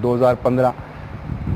2015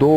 2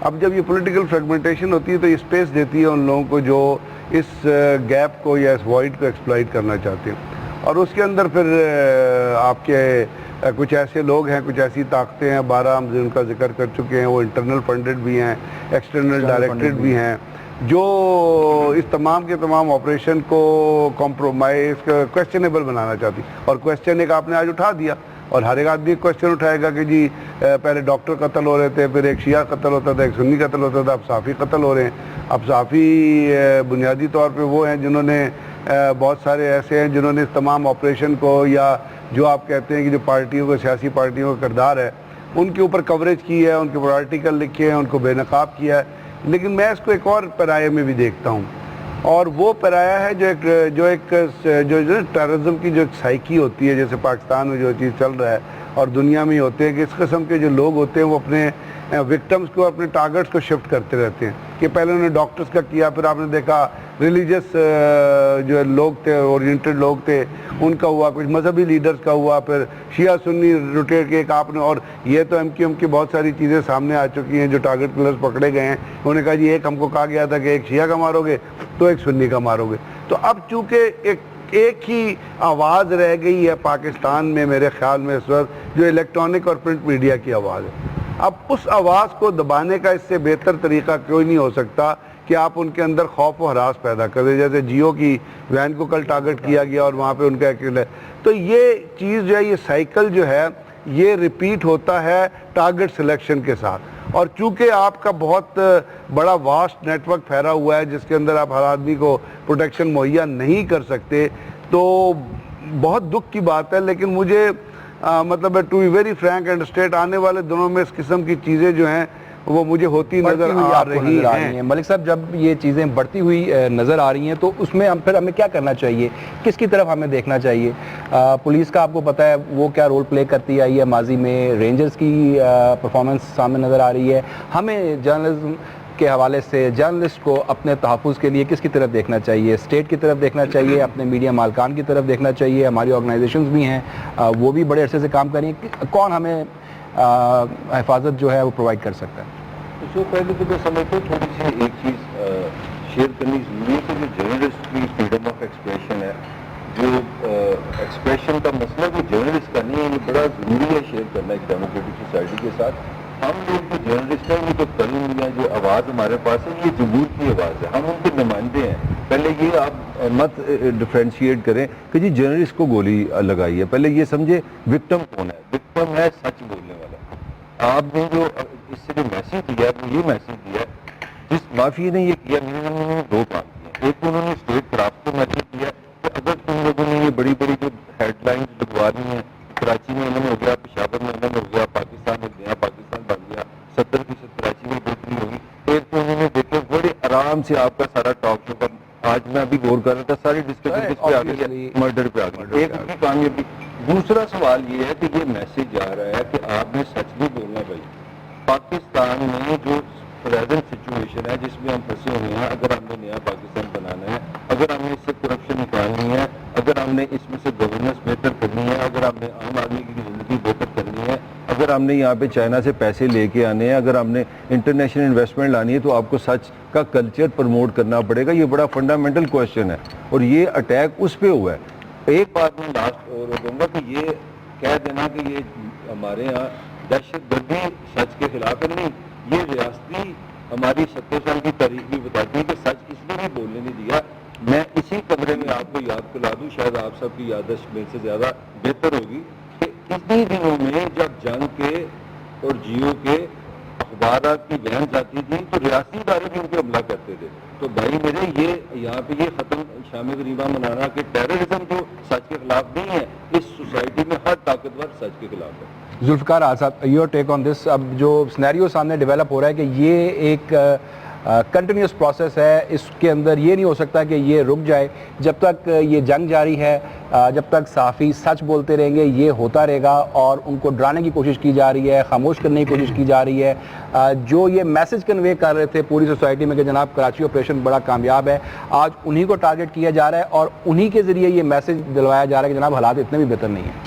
اب جب یہ پولیٹیکل فریگمنٹیشن ہوتی ہے تو یہ اسپیس دیتی ہے ان لوگوں کو جو اس گیپ کو یا اس وائڈ کو ایکسپلائٹ کرنا چاہتے ہیں، اور اس کے اندر پھر آپ کے کچھ ایسے لوگ ہیں، کچھ ایسی طاقتیں ہیں، 12 ہم جن کا ذکر کر چکے ہیں، وہ انٹرنل فنڈڈ بھی ہیں، ایکسٹرنل ڈائریکٹڈ بھی ہیں، جو اس تمام کے تمام آپریشن کو کمپرومائز کویسچنیبل بنانا چاہتی، اور کویسچن ایک آپ نے آج اٹھا دیا، اور ہر ایک آدمی کویسچن اٹھائے گا کہ جی پہلے ڈاکٹر قتل ہو رہے تھے، پھر ایک شیعہ قتل ہوتا تھا، ایک سنی قتل ہوتا تھا، اب صحافی قتل ہو رہے ہیں۔ اب صحافی بنیادی طور پہ وہ ہیں جنہوں نے بہت سارے ایسے ہیں جنہوں نے اس تمام آپریشن کو، یا جو آپ کہتے ہیں کہ جو پارٹیوں کو، سیاسی پارٹیوں کا کردار ہے، ان کے اوپر کوریج کی ہے، ان کے اوپر آرٹیکل لکھے ہیں، ان کو بے نقاب کیا ہے۔ لیکن میں اس کو ایک اور پیرائے میں بھی دیکھتا ہوں، اور وہ پیرایا ہے جو ٹیررزم کی جو ایک سائیکی ہوتی ہے، جیسے پاکستان میں جو چیز چل رہا ہے اور دنیا میں ہوتے ہیں، کہ اس قسم کے جو لوگ ہوتے ہیں وہ اپنے وکٹمز کو، اپنے ٹارگٹس کو شفٹ کرتے رہتے ہیں، کہ پہلے انہوں نے ڈاکٹرز کا کیا، پھر آپ نے دیکھا ریلیجس جو لوگ تھے، اورینٹڈ لوگ تھے، ان کا ہوا، کچھ مذہبی لیڈرز کا ہوا، پھر شیعہ سنی روٹیٹ کے ایک آپ نے، اور یہ تو ایم کیو ایم کی بہت ساری چیزیں سامنے آ چکی ہیں، جو ٹارگٹ کلرز پکڑے گئے ہیں، انہوں نے کہا جی ایک ہم کو کہا گیا تھا کہ ایک شیعہ کا مارو گے تو ایک سنی کا مارو گے۔ تو اب چونکہ ایک ہی آواز رہ گئی ہے پاکستان میں میرے خیال میں اس وقت، جو الیکٹرانک اور پرنٹ میڈیا کی آواز ہے، اب اس آواز کو دبانے کا اس سے بہتر طریقہ کوئی نہیں ہو سکتا کہ آپ ان کے اندر خوف و ہراس پیدا کر دیں، جیسے جیو کی وین کو کل ٹارگٹ کیا گیا اور وہاں پہ ان کا ایک ہے۔ تو یہ چیز جو ہے، یہ سائیکل جو ہے، یہ ریپیٹ ہوتا ہے ٹارگٹ سلیکشن کے ساتھ، اور چونکہ آپ کا بہت بڑا واسٹ نیٹ ورک پھیلا ہوا ہے جس کے اندر آپ ہر آدمی کو پروٹیکشن مہیا نہیں کر سکتے، تو بہت دکھ کی بات ہے۔ لیکن مجھے مطلب to be very frank and straight, آنے والے دنوں میں اس قسم کی چیزیں جو ہیں وہ مجھے ہوتی نظر آ رہی ہیں۔ ملک صاحب، جب یہ چیزیں بڑھتی ہوئی نظر آ رہی ہیں تو اس میں ہمیں کیا کرنا چاہیے؟ کس کی طرف ہمیں دیکھنا چاہیے؟ پولیس کا آپ کو پتہ ہے وہ کیا رول پلے کرتی آئی ہے ماضی میں، رینجرز کی پرفارمنس سامنے نظر آ رہی ہے۔ ہمیں جرنلزم کے حوالے سے جرنلسٹ کو اپنے تحفظ کے لیے کس کی طرف دیکھنا چاہیے؟ اسٹیٹ کی طرف دیکھنا چاہیے، اپنے میڈیا مالکان کی طرف دیکھنا چاہیے؟ ہماری آرگنائزیشنز بھی ہیں، وہ بھی بڑے عرصے سے کام کر رہی ہیں، کون ہمیں حفاظت جو ہے وہ پرووائڈ کر سکتا ہے؟ اس سے پہلے تو میں سمجھتا ہوں تھوڑی سی ایک چیز شیئر کرنی ضروری ہے، کہ جو جرنلسٹ کی فریڈم آف ایکسپریشن ہے، جو ایکسپریشن کا مسئلہ کوئی جرنلسٹ کا نہیں ہے، یہ بڑا ضروری ہے شیئر کرنا ایک ڈیموکریٹک سوسائٹی کے ساتھ۔ ہم لوگ جو جرنلسٹ ہیں، یہ تو قلم یا جو آواز ہمارے پاس ہے، یہ جمہور کی آواز ہے، ہم ان کے نمائندے ہیں۔ پہلے یہ آپ مت ڈفرینشیٹ کریں کہ جی جرنلسٹ کو گولی لگائی ہے، پہلے یہ سمجھے وکٹم کون ہے۔ وکٹم ہے سچ بولنے والا۔ آپ نے جو اس سے جو میسیج دیا ہے وہ یہ میسیج دیا ہے، جس مافیا نے یہ کیا، میرے نے دو کام کیے۔ ایک انہوں نے اسٹیٹ کرافٹ کو میسیج دیا کہ اگر تم لوگوں نے یہ بڑی بڑی جو ہیڈ لائنز لگوانی ہیں، کراچی میں امن ہو گیا، پشاور میں امن ہو گیا، پاکستان میں نیا پاکستان بن گیا، 70% کراچی میں بہتری ہوگی۔ ایک تو انہوں نے دیکھے بڑے آرام سے آپ کا سارا ٹاک شو پر، آج میں ابھی غور کر رہا تھا، ساری ڈسکشن کس پہ آ گئی ہے؟ مرڈر پہ آ گئی، ایک کی کامیابی۔ دوسرا سوال یہ ہے کہ یہ میسیج آ رہا ہے کہ آپ نے سچ بھی بولنا بھائی۔ پاکستان میں جو پریزنٹ سچویشن ہے جس میں ہم پھنسے ہوئے ہیں، اگر ہم نے نیا پاکستان بنانا ہے، اگر ہم نے اس سے کرپشن نکالنی ہے، اگر ہم نے اس میں سے گورننس بہتر کرنی ہے، اگر ہم نے عام آدمی کی زندگی بہتر کرنی ہے، اگر ہم نے یہاں پہ چائنا سے پیسے لے کے آنے ہیں، اگر ہم نے انٹرنیشنل انویسٹمنٹ لانی ہے، تو آپ کو سچ کا کلچر پروموٹ کرنا پڑے گا۔ یہ بڑا فنڈامنٹل کویشچن ہے، اور یہ اٹیک اس پہ ہوا ہے۔ ایک بات میں لاسٹ اور دوں گا کہ یہ کہہ دینا کہ یہ ہمارے یہاں دہشت گردی سچ کے خلاف ہے، نہیں، یہ ریاستی ہماری 70 سال کی تاریخ بھی بتاتی ہے کہ سچ اس لیے نہیں بولنے نہیں دیا۔ میں اسی کمرے میں آپ کو یاد دلا دوں، شاید آپ سب کی یادداشت میرے سے زیادہ بہتر ہوگی، کہ کتنی دنوں میں جب جنگ کے اور جیو کے اخبارات کی وین جاتی تھی تو ریاستی ادارے بھی ان پہ حملہ کرتے تھے۔ تو بھائی میرے یہ یہاں پہ یہ ختم شام غریبہ منانا کہ ٹیررزم جو سچ کے خلاف نہیں ہے، اس سوسائٹی میں ہر طاقتور سچ کے خلاف ہے۔ ذوالفقار صاحب، یور ٹیک آن دس۔ اب جو سینیریو سامنے ڈیولپ ہو رہا ہے کہ یہ ایک کنٹینیوس پروسیس ہے، اس کے اندر یہ نہیں ہو سکتا کہ یہ رک جائے، جب تک یہ جنگ جاری ہے، جب تک صحافی سچ بولتے رہیں گے یہ ہوتا رہے گا، اور ان کو ڈرانے کی کوشش کی جا رہی ہے، خاموش کرنے کی کوشش کی جا رہی ہے۔ جو یہ میسج کنوے کر رہے تھے پوری سوسائٹی میں کہ جناب کراچی آپریشن بڑا کامیاب ہے، آج انہی کو ٹارگٹ کیا جا رہا ہے، اور انہی کے ذریعے یہ میسج دلوایا جا رہا ہے کہ جناب حالات اتنے بھی بہتر نہیں ہیں۔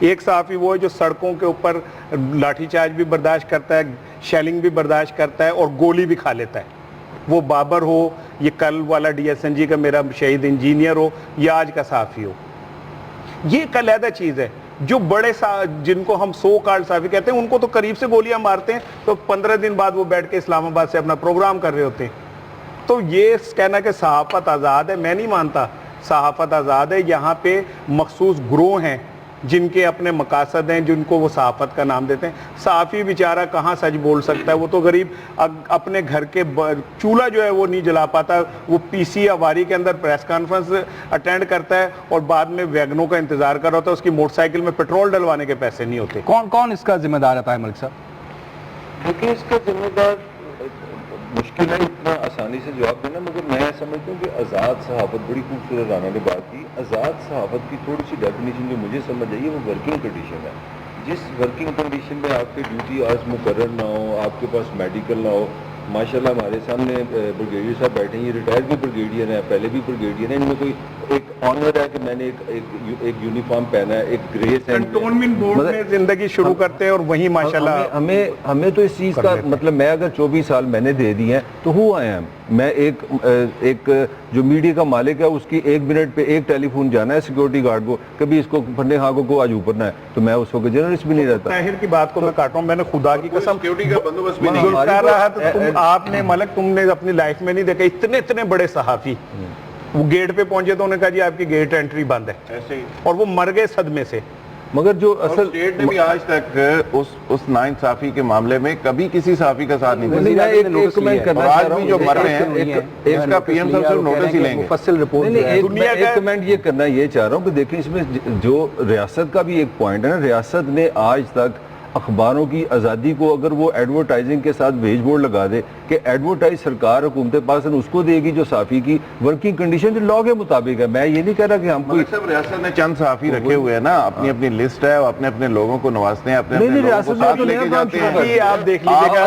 ایک صحافی وہ ہے جو سڑکوں کے اوپر لاٹھی چارج بھی برداشت کرتا ہے, شیلنگ بھی برداشت کرتا ہے اور گولی بھی کھا لیتا ہے. وہ بابر ہو, یہ کل والا DSNG کا میرا شہید انجینئر ہو, یا آج کا صحافی ہو. یہ ایک علیحدہ چیز ہے. جو بڑے جن کو ہم سو کارڈ صحافی کہتے ہیں, ان کو تو قریب سے گولیاں مارتے ہیں تو 15 دن بعد وہ بیٹھ کے اسلام آباد سے اپنا پروگرام کر رہے ہوتے ہیں. تو یہ کہنا کہ صحافت آزاد ہے, میں نہیں مانتا. صحافت آزاد ہے. یہاں پہ مخصوص گروہ ہیں جن کے اپنے مقاصد ہیں, جن کو وہ صحافت کا نام دیتے ہیں. صحافی بیچارہ کہاں سچ بول سکتا ہے؟ وہ تو غریب اپنے گھر کے چولہا جو ہے وہ نہیں جلا پاتا. وہ PC اواری کے اندر پریس کانفرنس اٹینڈ کرتا ہے اور بعد میں ویگنوں کا انتظار کر رہا ہوتا ہے, اس کی موٹر سائیکل میں پیٹرول ڈلوانے کے پیسے نہیں ہوتے. کون اس کا ذمہ دار ہے طاہر ملک صاحب؟ کیونکہ اس کا ذمہ دار مشکل ہے اتنا آسانی سے جواب دینا, مگر میں سمجھتا ہوں کہ آزاد صحافت, بڑی خوبصورت رانا نے بات کی. آزاد صحافت کی تھوڑی سی ڈیفینیشن جو مجھے سمجھ آئی ہے وہ ورکنگ کنڈیشن ہے. جس ورکنگ کنڈیشن میں آپ کے ڈیوٹی آج مقرر نہ ہو, آپ کے پاس میڈیکل نہ ہو. ماشاءاللہ ہمارے سامنے بریگیڈیئر صاحب بیٹھے ہیں, یہ ریٹائر بھی بریگیڈیئر ہیں, پہلے بھی بریگیڈیئر ہیں. ان میں کوئی ایک آنر ہے کہ میں نے ایک یونیفارم پہنا ہے, ایک گریس ہے. کنٹونمنٹ بورڈ میں زندگی شروع کرتے ہیں اور وہیں ماشاءاللہ ہمیں تو اس چیز کا مطلب, میں اگر 24 سال میں نے دے دی ہیں تو ہو آئے ہیں. میں ایک جو میڈیا کا مالک ہے, اس کی 1 منٹ پہ ایک ٹیلی فون جانا ہے سیکورٹی گارڈ کو, کبھی اس کو پڑھنے ہاں کو آج اوپر نہ ہے, تو میں اس وقت جرنلسٹ بھی نہیں رہتا. طاہر کی بات کو میں کاٹ رہا ہوں, میں نے خدا کی قسم سیکورٹی کا بندوبست بھی نہیں کر رہا تھا. آپ نے ملک, تم نے اپنی لائف میں نہیں دیکھا اتنے بڑے صحافی وہ گیٹ پہ پہنچے تو انہوں نے کہا جی آپ کی گیٹ انٹری بند ہے, ایسے ہی. اور وہ مر گئے صدمے سے. مگر جو اصل اسٹیٹ نے بھی آج تک اس 9 صحافی کے معاملے میں کبھی کسی صحافی کا ساتھ نہیں دیا. وزیر اعظم نے ایک کمنٹ کرنا اور چاہ آج رہا ہوں, بھی جو مر رہے ایک ہیں اس کا PM صاحب صرف نوٹس ہی لیں گے. مفصل رپورٹ ایک کمنٹ یہ کرنا یہ چاہ رہا ہوں کہ دیکھیں اس میں جو ریاست کا بھی ایک پوائنٹ ہے نا, ریاست نے آج تک اخباروں کی آزادی کو اگر وہ ایڈورٹائزنگ کے ساتھ ویج بورڈ لگا دے کہ ایڈورٹائز سرکار حکومت پاکستان اس کو دے گی جو صحافی کی ورکنگ کنڈیشن جو لاء کے مطابق ہے. میں یہ نہیں کہہ رہا کہ ہم کوئی صاحب ریاست نے چند صحافی رکھے ہوئے ہیں نا, اپنی لسٹ ہے, اپنے لوگوں کو نوازتے ہیں, اپنے لوگوں کو ساتھ لے کے جاتے ہیں. آپ دیکھ لیجیے گا,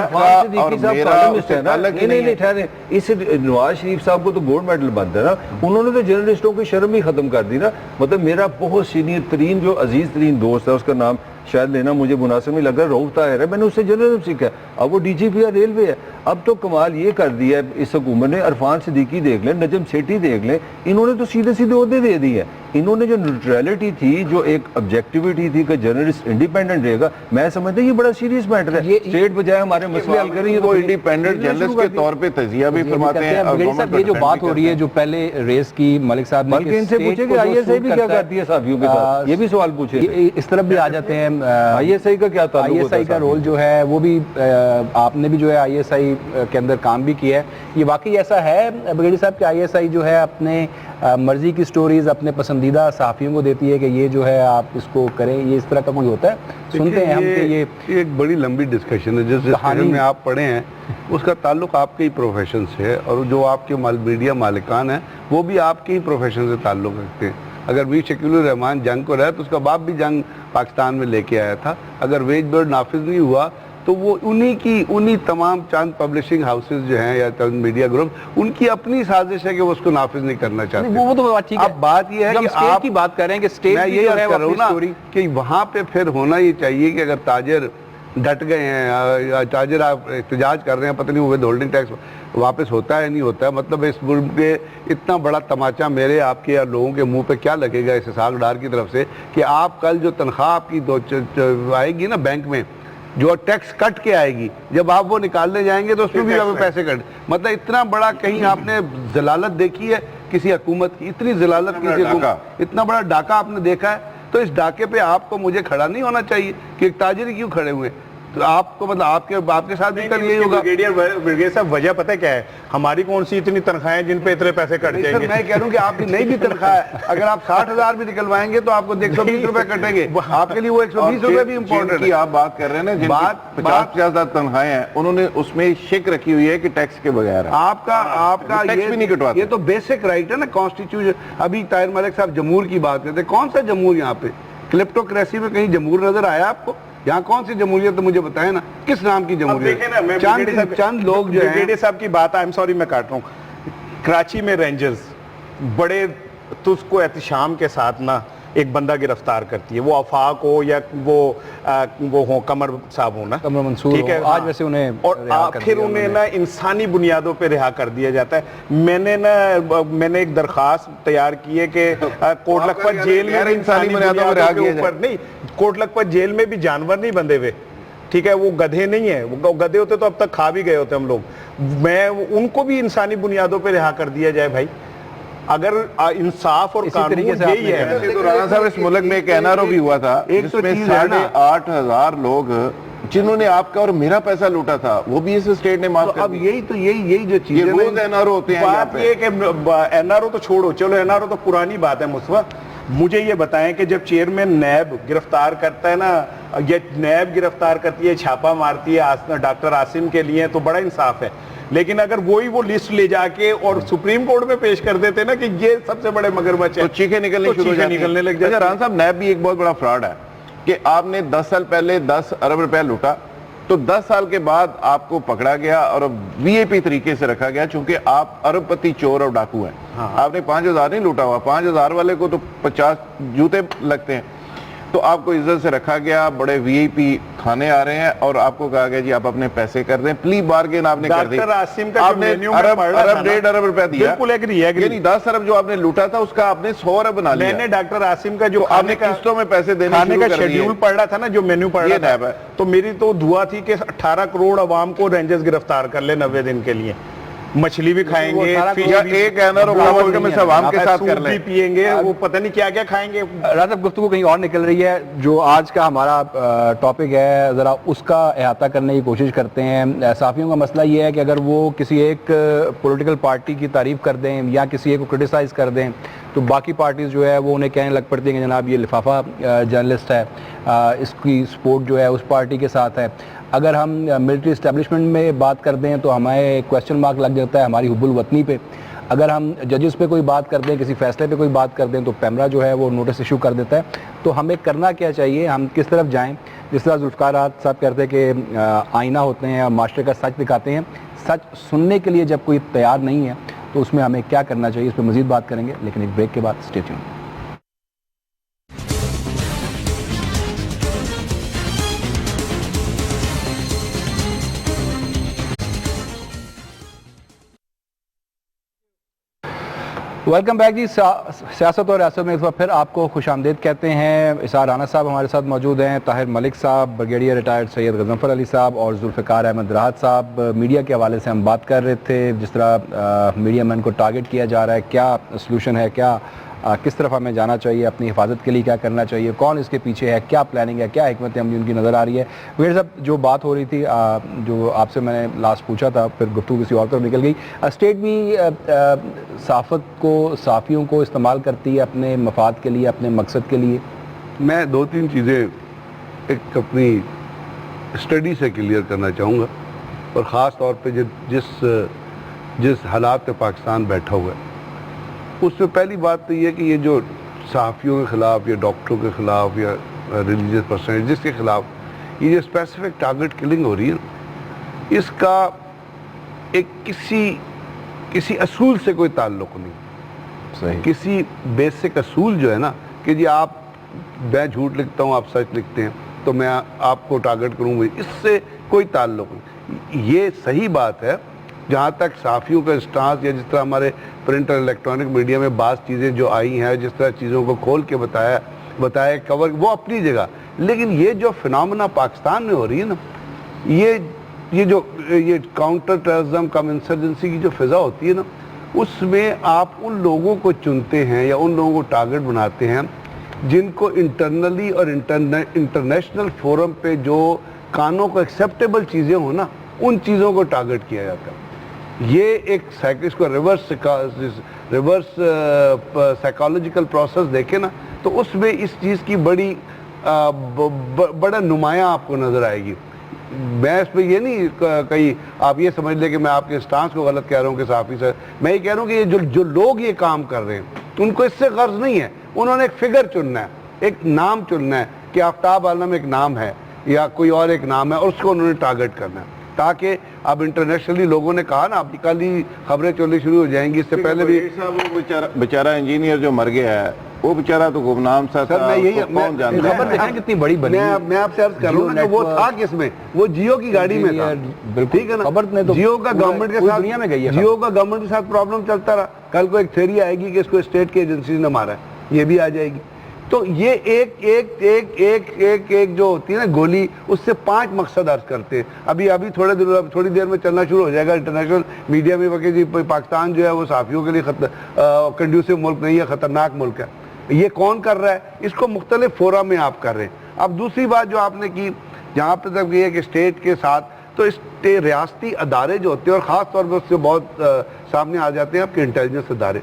اس نواز شریف صاحب کو تو گولڈ میڈل بنتا ہے نا, انہوں نے تو جرنلسٹوں کی شرم ہی ختم کر دی نا. مطلب میرا بہت سینئر ترین جو عزیز ترین دوست ہے, اس کا نام شاید لینا مجھے مناسب نہیں لگ رہا, رؤف طاہر ہے, میں نے اس سے جرنلزم سیکھا ہے. اب وہ DGP ہے, ریلوے ہے. اب تو کمال یہ کر دیا ہے اس حکومت نے, عرفان صدیقی دیکھ لیں, نجم سیٹھی دیکھ لیں, انہوں نے تو سیدھے عہدے دے دی ہے. انہوں نے جو نیوٹرلٹی تھی, جو ایک آبجیکٹیوٹی تھی کہ جرنلسٹ انڈیپینڈنٹ رہے گا, میں سمجھتا ہوں یہ بڑا سیریس میٹر ہے. اسٹیٹ بجائے ہمارے مسئلے حل کر رہی ہے, وہ انڈیپینڈنٹ جرنلسٹ کے طور پہ تجزیہ بھی فرماتے ہیں. یہ جو بات ہو رہی ہے جو پہلے ریس کی ملک صاحب نے, بلکہ ان سے پوچھے کہ ISI بھی کیا کرتی ہے صحافیوں کے ساتھ, یہ بھی سوال پوچھے. اس طرف بھی آ جاتے ہیں. ISI کا کیا تعلق ہوتا ہے؟ ISI کا رول جو ہے وہ بھی, آپ نے بھی جو ہے ISI کے اندر کام بھی کیا ہے. یہ واقعی ایسا ہے بگیڑی صاحب کہ ISI جو ہے اپنے مرضی کی سٹوریز اپنے پسندیدہ صحافیوں کو دیتی ہے کہ یہ جو ہے آپ اس کو کریں, یہ اس طرح کا کوئی ہوتا ہے؟ سنتے ہیں ہم کہ یہ ایک بڑی لمبی ڈسکشن ہے. جس ڈسکشن میں آپ پڑھے ہیں اس کا تعلق آپ کے ہی پروفیشن سے ہے, اور جو آپ کے میڈیا مالکان ہیں وہ بھی آپ کے ہی پروفیشن سے تعلق رکھتے ہیں. اگر میر شکیل الرحمان جنگ کو رہا تو اس کا باپ بھی جنگ پاکستان میں لے کے آیا تھا. اگر ویج بورڈ نافذ نہیں ہوا تو وہ انہی تمام چند پبلشنگ ہاؤسز جو ہیں یا چند میڈیا گروپ, ان کی اپنی سازش ہے کہ وہ اس کو نافذ نہیں کرنا چاہتے. وہ تو بات ٹھیک ہے. اب بات یہ ہے کہ آپ کی بات کر رہے ہیں کہ اسٹیٹ میں یہ عرض کر رہا ہوں نا کہ وہاں پہ پھر ہونا یہ چاہیے کہ اگر تاجر ڈٹ گئے ہیں یا تاجر آپ احتجاج کر رہے ہیں, پتہ نہیں وہ ہولڈنگ ٹیکس واپس ہوتا ہے نہیں ہوتا ہے, مطلب اس ملک کے اتنا بڑا تماچا میرے آپ کے یا لوگوں کے منہ پہ کیا لگے گا اس اسحاق ڈار کی طرف سے کہ آپ کل جو تنخواہ آپ کی آئے گی نا بینک میں, جو ٹیکس کٹ کے آئے گی, جب آپ وہ نکالنے جائیں گے تو اس میں بھی آپ پیسے کٹ. مطلب اتنا بڑا کہیں آپ نے ذلالت دیکھی ہے کسی حکومت کی, اتنی ذلالت کسی حکومت, اتنا بڑا ڈاکہ آپ نے دیکھا ہے؟ تو اس ڈاکے پہ آپ کو مجھے کھڑا نہیں ہونا چاہیے کہ ایک تاجر ہی کیوں کھڑے ہوئے. تو آپ کو مطلب آپ کے ساتھ بھی کر یہی ہوگا. بریگیڈیئر صاحب وجہ پتہ کیا ہے؟ ہماری کون سی اتنی تنخواہیں جن پہ اتنے پیسے کٹ جائیں گے؟ میں کہہ رہا ہوں کہ آپ کی نئی بھی تنخواہ ہے, اگر آپ 60,000 بھی نکلوائیں گے تو آپ کو 120 روپے کٹیں گے, آپ کے لیے وہ 120 روپے بھی امپورٹنٹ ہے. آپ بات کر رہے ہیں نا جن کی 50,000 تنخواہیں ہیں, انہوں نے اس میں شک رکھی ہوئی ہے کہ ٹیکس کے بغیر آپ کا یہ تو بیسک رائٹ ہے نا کانسٹیٹیوشن. ابھی طاہر ملک صاحب جمہور کی بات کرتے ہیں, کون سا جمہور یہاں پہ؟ کلپٹوکریسی میں کہیں جمہور نظر آیا آپ کو؟ یہاں کون سی جمہوریت تو مجھے بتائیں نا, کس نام کی جمہوریت؟ چند لوگ جو ہیں. بریگیڈیئر صاحب کی بات, آئی ایم سوری میں کاٹ رہا ہوں, کراچی میں رینجرز بڑے تو اس کو احتشام کے ساتھ نا ایک بندہ گرفتار کرتی ہے, وہ آفاق ہو یا وہ ہو قمر صاحب ہو نا, قمر منصور ٹھیک ہے, ہو, آج ویسے انہیں اور رہا کر پھر دیا انہیں انہوں نا انسانی بنیادوں پہ رہا کر دیا جاتا ہے. میں نے ایک درخواست تیار کی ہے کہ کوٹ لکھپت جیل میں انسانی بنیادوں کے اوپر نہیں, کوٹ لکھپت جیل میں بھی جانور نہیں بندھے ہوئے, ٹھیک ہے, وہ گدھے نہیں ہیں, وہ گدھے ہوتے تو اب تک کھا بھی گئے ہوتے ہم لوگ. میں ان کو بھی انسانی بنیادوں پہ رہا کر دیا جائے بھائی, اگر انصاف اور قانون یہی ہے. تو رانا صاحب اس ملک میں ایک NRO بھی ہوا تھا جس میں 8,500 لوگ جنہوں نے آپ کا اور میرا پیسہ لوٹا تھا, وہ بھی اس اسٹیٹ نے معاف کر اب یہی جو چیز یہ روز NRO ہوتے ہیں یہاں بات پہ. یہ کہ NRO تو چھوڑو, چلو NRO تو پرانی بات ہے مصطفیٰ, مجھے یہ بتائیں کہ جب چیئرمین نیب گرفتار کرتا ہے نا, یہ نیب گرفتار کرتی ہے, چھاپا مارتی ہے ڈاکٹر عاصم کے لیے, تو بڑا انصاف ہے. لیکن اگر وہی وہ لسٹ لے جا کے اور سپریم کورٹ میں پیش کر دیتے نا کہ یہ سب سے بڑے مگرمچھ ہیں, تو چیخیں نکلنے شروع ہو جاتی ہیں. نکلنے لگ جاتی ہیں. اچھا رانا صاحب, نیب بھی ایک بہت بڑا فراڈ ہے کہ آپ نے 10 سال پہلے 10 ارب روپے لوٹا, تو 10 سال کے بعد آپ کو پکڑا گیا اور VIP طریقے سے رکھا گیا, چونکہ آپ ارب پتی چور اور ڈاکو ہیں. آپ نے 5,000 نہیں لوٹا ہوا, 5,000 والے کو تو 50 جوتے لگتے ہیں. تو آپ کو عزت سے رکھا گیا, بڑے VIP کھانے آ رہے ہیں, اور آپ کو کہا گیا جی آپ اپنے پیسے کر دیں, پلی بارگین آپ نے کر دی. ڈاکٹر عاصم کا آپ نے ارب 1.5 ارب روپے دیا, بالکل ایگری, یعنی 10 ارب جو آپ نے لوٹا تھا اس کا آپ نے 100 ارب بنا لیا. میں نے ڈاکٹر عاصم کا جو آپ نے قسطوں میں پیسے دینے کھانے شروع کا کر دیے. شیڈیول پڑھ رہا تھا نا, جو مینیو پڑھ رہا تھا, تو میری تو دعا تھی کہ 18 کروڑ عوام کو رینجرز گرفتار کر لے 90 دن کے لیے, مچھلی بھی کھائیں گے, ایک NRO ملک میں سے عوام کے ساتھ کر لیں, بھی پیئیں گے, وہ پتہ نہیں کیا کیا کھائیں گے. رانا صاحب گفتگو کہیں اور نکل رہی ہے. جو آج کا ہمارا ٹاپک ہے, ذرا اس کا احاطہ کرنے کی کوشش کرتے ہیں. صحافیوں کا مسئلہ یہ ہے کہ اگر وہ کسی ایک پولیٹیکل پارٹی کی تعریف کر دیں یا کسی ایک کو کرٹیسائز کر دیں, تو باقی پارٹیز جو ہے وہ انہیں کہنے لگ پڑتی ہیں کہ جناب یہ لفافہ جرنلسٹ ہے, اس کی سپورٹ جو ہے اس پارٹی کے ساتھ ہے. اگر ہم ملٹری اسٹیبلشمنٹ میں بات کر دیں تو ہمیں کویسچن مارک لگ جاتا ہے ہماری حب الوطنی پہ. اگر ہم ججز پہ کوئی بات کر دیں, کسی فیصلے پہ کوئی بات کر دیں, تو پیمرا جو ہے وہ نوٹس ایشو کر دیتا ہے. تو ہمیں کرنا کیا چاہیے, ہم کس طرف جائیں؟ جس طرح ذوالفقار صاحب کہتے ہیں کہ آئینہ ہوتے ہیں, معاشرے کا سچ دکھاتے ہیں. سچ سننے کے لیے جب کوئی تیار نہیں ہے تو اس میں ہمیں کیا کرنا چاہیے, اس پہ مزید بات کریں گے, لیکن ایک بریک کے بعد اسٹے ٹیون. ویلکم بیک جی. سیاست اور ریاست میں اس بار پھر آپ کو خوش آمدید کہتے ہیں. اسحاق رانا صاحب ہمارے ساتھ موجود ہیں, طاہر ملک صاحب, بریگیڈیئر ریٹائرڈ سید غضنفر علی صاحب, اور ذوالفقار احمد راحت صاحب. میڈیا کے حوالے سے ہم بات کر رہے تھے, جس طرح میڈیا مین کو ٹارگٹ کیا جا رہا ہے, کیا سلوشن ہے, کیا کس طرف ہمیں جانا چاہیے, اپنی حفاظت کے لیے کیا کرنا چاہیے, کون اس کے پیچھے ہے, کیا پلاننگ ہے, کیا حکمت عملی ان کی نظر آ رہی ہے. ویر صاحب جو بات ہو رہی تھی, جو آپ سے میں نے لاسٹ پوچھا تھا, پھر گفتگو کسی اور طرف نکل گئی. اسٹیٹ بھی صحافت کو, صحافیوں کو استعمال کرتی ہے اپنے مفاد کے لیے, اپنے مقصد کے لیے. میں 2-3 چیزیں ایک اپنی اسٹڈی سے کلیئر کرنا چاہوں گا, اور خاص طور پہ جس حالات پہ پاکستان بیٹھا ہوا ہے, اس میں پہلی بات تو یہ کہ یہ جو صحافیوں کے خلاف یا ڈاکٹروں کے خلاف یا ریلیجیس پرسنل جس کے خلاف یہ جو اسپیسیفک ٹارگٹ کلنگ ہو رہی ہے, اس کا ایک کسی اصول سے کوئی تعلق نہیں. صحیح. کسی بیسک اصول جو ہے نا کہ جی میں جھوٹ لکھتا ہوں, آپ سچ لکھتے ہیں, تو میں آپ کو ٹارگٹ کروں گا, اس سے کوئی تعلق نہیں. یہ صحیح بات ہے جہاں تک صحافیوں کا اسٹانس, یا جس طرح ہمارے پرنٹ اور الیکٹرانک میڈیا میں بعض چیزیں جو آئی ہیں, جس طرح چیزوں کو کھول کے بتایا کور, وہ اپنی جگہ. لیکن یہ جو فنامنا پاکستان میں ہو رہی ہے نا, یہ کاؤنٹر ٹیررزم کم انسرجنسی کی جو فضا ہوتی ہے نا, اس میں آپ ان لوگوں کو چنتے ہیں یا ان لوگوں کو ٹارگٹ بناتے ہیں جن کو انٹرنلی اور انٹرنیشنل فورم پہ جو کانوں کو ایکسیپٹیبل چیزیں ہوں نا, ان چیزوں کو ٹارگٹ کیا جاتا ہے. یہ ایک اس کو ریورس سائیکالوجیکل پروسیس دیکھیں نا, تو اس میں اس چیز کی بڑا نمایاں آپ کو نظر آئے گی. میں اس پہ یہ نہیں کہیں آپ یہ سمجھ لیں کہ میں آپ کے اسٹانس کو غلط کہہ رہا ہوں کہ صحافی سے, میں یہ کہہ رہا ہوں کہ یہ جو لوگ یہ کام کر رہے ہیں ان کو اس سے غرض نہیں ہے. انہوں نے ایک فگر چننا ہے, ایک نام چننا ہے کہ آفتاب عالم ایک نام ہے یا کوئی اور ایک نام ہے, اور اس کو انہوں نے ٹارگٹ کرنا ہے, تاکہ اب انٹرنیشنلی لوگوں نے کہا نا اب کل ہی خبریں چلنی شروع ہو جائیں گی. اس سے پہلے بھی بیچارہ انجینئر جو مر گیا ہے, وہ بیچارہ تو گمنام سا سر تھا، میں یہی اس کو کون جانتا ہے؟ خبر دیکھیں کتنی بڑی بنی. میں آپ سے عرض کر رہا ہوں نا کہ وہ تھا کس میں، وہ جیو کی گاڑی میں تھا. ٹھیک ہے نا، خبر نے تو جیو کا گورنمنٹ کے ساتھ دنیا میں گئی ہے، جیو کا گورنمنٹ کے ساتھ پرابلم چلتا رہا. کل کو ایک تھیوری آئے گی کہ اس کو اسٹیٹ کی ایجنسیز نے مارا ہے، یہ بھی آ جائے گی. تو یہ ایک ایک ایک ایک ایک ایک جو ہوتی ہے نا گولی، اس سے 5 مقصد عرض کرتے ہیں. ابھی تھوڑی دیر میں چلنا شروع ہو جائے گا انٹرنیشنل میڈیا میں کہ جی پاکستان جو ہے وہ صحافیوں کے لیے کنڈیوسو ملک نہیں ہے، خطرناک ملک ہے. یہ کون کر رہا ہے؟ اس کو مختلف فورا میں آپ کر رہے ہیں. اب دوسری بات جو آپ نے کی جہاں پہ تک یہ ہے کہ اسٹیٹ کے ساتھ، تو اس ریاستی ادارے جو ہوتے ہیں اور خاص طور پر اس سے بہت سامنے آ جاتے ہیں آپ کے انٹیلیجنس ادارے.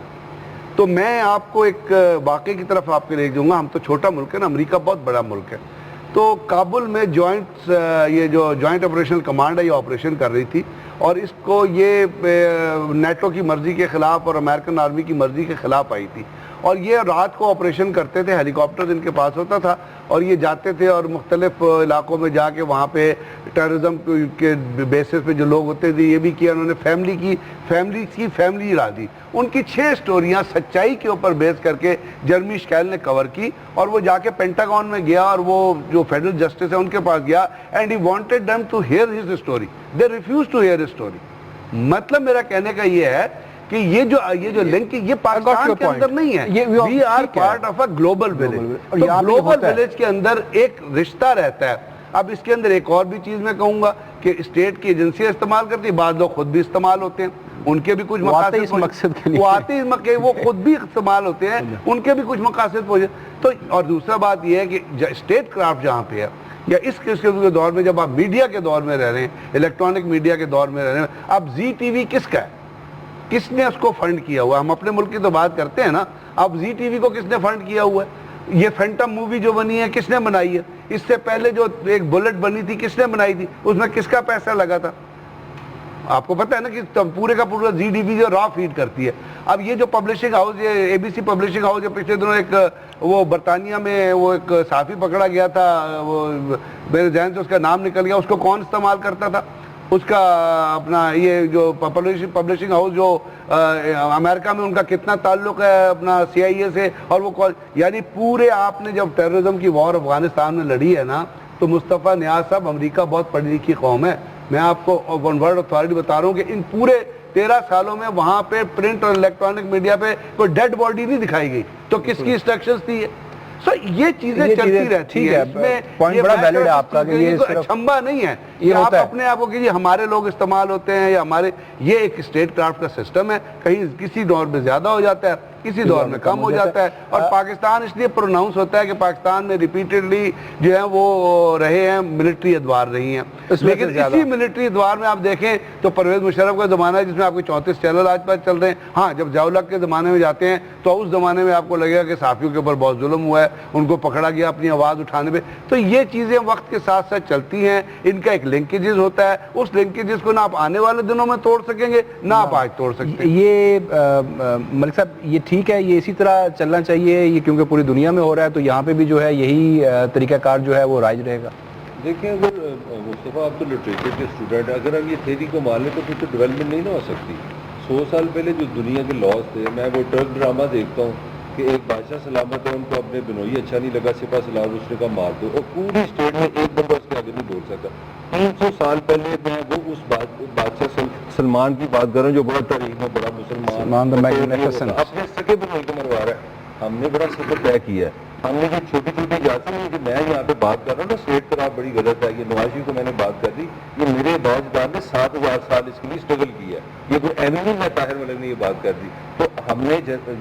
تو میں آپ کو ایک واقعے کی طرف آپ کے لے جاؤں گا. ہم تو چھوٹا ملک ہے نا، امریکہ بہت بڑا ملک ہے. تو کابل میں یہ جو جوائنٹ آپریشنل کمانڈ ہے یہ آپریشن کر رہی تھی، اور اس کو یہ نیٹو کی مرضی کے خلاف اور امریکن آرمی کی مرضی کے خلاف آئی تھی. اور یہ رات کو آپریشن کرتے تھے، ہیلی کاپٹر ان کے پاس ہوتا تھا، اور یہ جاتے تھے اور مختلف علاقوں میں جا کے وہاں پہ ٹیررزم کے بیسس پہ جو لوگ ہوتے تھے یہ بھی کیا. انہوں نے فیملی اڑا دی. ان کی 6 سٹوریاں سچائی کے اوپر بیس کر کے جرمی شکیل نے کور کی، اور وہ جا کے پینٹاگون میں گیا اور وہ جو فیڈرل جسٹس ہے ان کے پاس گیا، and he wanted them to hear his story. They refuse to hear story. مطلب میرا کہنے کا یہ ہے کہ یہ جو لنک یہ پاکستان کے اندر نہیں ہے. We are part of a global village. Global village کے اندر ایک رشتہ رہتا ہے. اب اس کے اندر ایک اور بھی چیز میں کہوں گا کہ اسٹیٹ کی ایجنسیاں استعمال کرتی ہیں، بعض لوگ خود بھی استعمال ہوتے ہیں، ان کے بھی کچھ مقاصد کے لیے وہ آتے ہیں، وہ خود بھی استعمال ہوتے ہیں، ان کے بھی کچھ مقاصد پہنچے. تو اور دوسرا بات یہ ہے کہ اسٹیٹ کرافٹ جہاں پہ ہے، یا اس قسم کے دور میں جب آپ میڈیا کے دور میں رہ رہے ہیں، الیکٹرانک میڈیا کے دور میں رہ رہے ہیں، اب زی ٹی وی کس کا ہے؟ کس نے اس کو فنڈ کیا ہوا؟ ہم اپنے ملک کی تو بات کرتے ہیں نا. اب زی ٹی وی کو کس نے فنڈ کیا ہوا ہے؟ یہ فینٹم مووی جو بنی ہے کس نے بنائی ہے؟ اس سے پہلے جو ایک بلٹ بنی تھی کس نے بنائی تھی؟ اس میں کس کا پیسہ لگا تھا؟ آپ کو پتہ ہے نا کہ پورے کا پورا زی ٹی وی جو را فیڈ کرتی ہے. اب یہ جو پبلشنگ ہاؤس، یہ اے بی سی پبلشنگ ہاؤس، جو پچھلے دنوں ایک وہ برطانیہ میں وہ ایک صحافی پکڑا گیا تھا، وہ میرے ذہن سے اس کا نام نکل گیا، اس کو کون استعمال کرتا تھا؟ اس کا اپنا یہ جو پبلشنگ ہاؤس جو امریکہ میں ان کا کتنا تعلق ہے اپنا سی آئی اے سے، اور وہ یعنی پورے آپ نے جب ٹیررزم کی وار افغانستان میں لڑی ہے نا، تو مصطفیٰ نیاز صاحب، امریکہ بہت پڑھی لکھی قوم ہے. میں آپ کو ون ورڈ اتھارٹی بتا رہا ہوں کہ ان پورے 13 سالوں میں وہاں پہ پرنٹ اور الیکٹرانک میڈیا پہ کوئی ڈیڈ باڈی نہیں دکھائی گئی. تو کس کی انسٹرکشنز تھی یہ؟ یہ چیزیں چلتی رہتی ہیں. اس میں پوائنٹ بڑا ویلڈ ہے آپ کا کہ یہ چھمبا نہیں ہے کہ آپ اپنے آپ کو کہ ہمارے لوگ استعمال ہوتے ہیں یا ہمارے، یہ ایک اسٹیٹ کرافٹ کا سسٹم ہے. کہیں کسی دور میں زیادہ ہو جاتا ہے، کسی دور میں کم ہو جاتا ہے. اور پاکستان اس لیے پروناؤنس ہوتا ہے کہ پاکستان میں ریپیٹڈلی جو ہے وہ رہے ہیں ملٹری ادوار رہی ہیں. لیکن اسی ملٹری ادوار میں آپ دیکھیں تو پرویز مشرف کا زمانہ ہے جس میں آپ کو 34 چینل آج پاس چل رہے ہیں. ہاں جب ضیاء الحق کے زمانے میں جاتے ہیں تو اس زمانے میں آپ کو لگے گا کہ صحافیوں کے اوپر بہت ظلم ہوا ہے، ان کو پکڑا گیا اپنی آواز اٹھانے پہ. تو یہ چیزیں وقت کے ساتھ ساتھ چلتی ہیں. ان کا ایک لنکیجز ہوتا ہے، اس لنکیجز کو نہ آپ آنے والے دنوں میں توڑ سکیں گے نہ آپ آج توڑ سکتے ہیں. یہ ملک صاحب یہ ٹھیک ہے، یہ اسی طرح چلنا چاہیے، یہ کیونکہ پوری دنیا میں ہو رہا ہے تو یہاں پہ بھی جو ہے یہی طریقہ کار جو ہے وہ رائج رہے گا. دیکھیں اگر مصطفیٰ آپ تو لٹریچر کے اسٹوڈنٹ، اگر ہم یہ تھیری کو مان لیں تو پھر تو ڈیولپمنٹ نہیں نہ ہو سکتی. 100 سال پہلے جو دنیا کے لاز تھے، میں وہ ٹرک ڈرامہ دیکھتا ہوں کہ ایک بادشاہ سلامت ہے، ان کو اپنے بنوئی اچھا نہیں لگا، سپاہ سلار اس نے کہا مار دو، اور پوری اسٹیٹ میں ایک بندہ اس کے آگے نہیں بول سکتا. 300 سال پہلے میں وہ اس بادشاہ سلمان کی بات کر رہا ہوں جو بڑا تاریخ میں بڑا مسلمان اپنے سکے بنوئی کو مروا رہا ہے. ہم نے بڑا سفر طے کیا ہے. ہم نے جو چھوٹی چھوٹی جاتی ہیں کہ میں یہاں پہ بات کر رہا ہوں نا اسٹیٹ کرافٹ بڑی غلط ہے. یہ نواز شریف کو میں نے بات کر دی، یہ میرے باجدار نے 7000 سال اس کے لیے اسٹرگل کیا ہے. یہ کوئی ایویں نہیں میں طاہر ملک نے یہ بات کر دی. تو ہم نے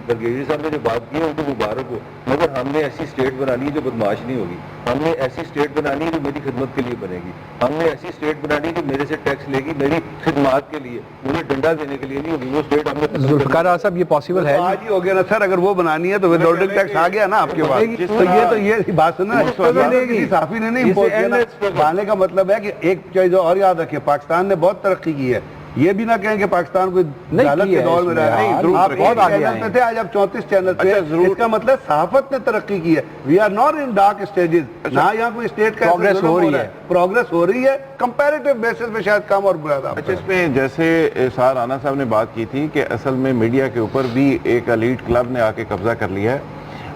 برگیڈیئر صاحب نے جو بات کی ہے ان کو مبارک ہو، مگر ہم نے ایسی اسٹیٹ بنانی ہے جو بدماش نہیں ہوگی. ہم نے ایسی اسٹیٹ بنانی ہے جو میری خدمت کے لیے بنے گی. ہم نے ایسی اسٹیٹ بنانی ہے جو میرے سے ٹیکس لے گی میری خدمات کے لیے، مجھے ڈنڈا دینے کے لیے نہیں ہوگی. وہ اسٹیٹ ہم نے ذوالفقار صاحب یہ پاسبل ہے آج ہی ہو گیا نا سر. اگر وہ بنانی ہے تو ودہولڈنگ ٹیکس آ گیا نا آپ کے پاس. تو یہ بات سننا صحافی نے نہیں بنانے کا مطلب ہے کہ ایک چیز اور یاد رکھیں، پاکستان نے بہت ترقی کی ہے. یہ بھی نہ کہیں کہ پاکستان کوئی جہالت کے دور میں رہا ہے. آپ بہت چینل پہ تھے، آج آپ 34 چینل پہ. اس کا مطلب صحافت نے ترقی کی ہے. We are not in dark stages. نہ یہاں کوئی اسٹیٹ کا پروگریس ہو رہی ہے. کمپیریٹیو بیسس پہ شاید کم اور برا. اچھا، اس میں جیسے سار رانا صاحب نے بات کی تھی کہ اصل میں میڈیا کے اوپر بھی ایک ایلیٹ کلب نے آ کے قبضہ کر لیا ہے.